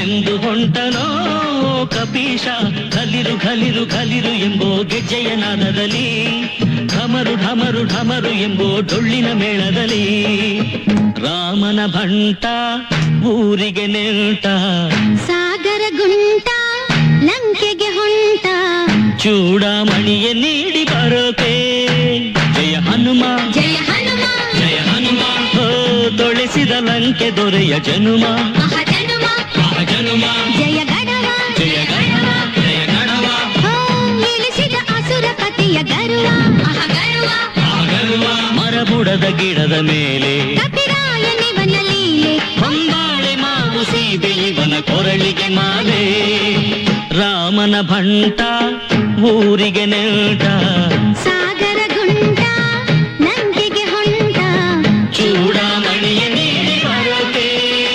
ಎಲ್ಲೆಂದು ಹೊಂಟನೋ ಕಪೀಶ, ಕಲಿರು ಕಲಿರು ಕಲಿರು ಎಂಬೋ ಗೆಜ್ಜೆಯ ನಾದದಲ್ಲಿ, ಢಮರು ಢಮರು ಢಮರು ಎಂಬೋ ಡೊಳ್ಳಿನ ಮೇಳದಲ್ಲಿ. ರಾಮನ ಭಂಟ ಊರಿಗೆ ನೆಂಟ, ಸಾಗರ ಗುಂಟ ಲಂಕೆಗೆ ಹೊಂಟ, ಚೂಡಾಮಣಿಯ ನೀಡಿ ಬರೋಕೆ. ಜಯ ಹನುಮ ಜಯ ಹನುಮ ಜಯ ಹನುಮ, ತೊಳೆಸಿದ ಲಂಕೆ ದೊರೆಯ ಜನುಮ, ಮಹಾಜನುಮ ಜನುಮ. ಜಯ ಗಣವ ಜಯ ಗಣವ ಜಯ ಗಣವ, ಇಳಿಸಿದ ಅಸುರ ಪತಿಯ ಗರುವ, ಮಹಾಗರುವ ಗರುವ. ಮರಬುಡದ ಗಿಡದ ಮೇಲೆ ಕಪಿರಾಯನಿವನ ಲೀಲೆ, ಹೊಂಬಾಳೆ ಮಾವು ಸೀಬೆ ಇವನ ಕೊರಳಿಗೆ ಮಾಲೆ. ರಾಮನ ಭಂಟ ಊರಿಗೆ ನೆಂಟ,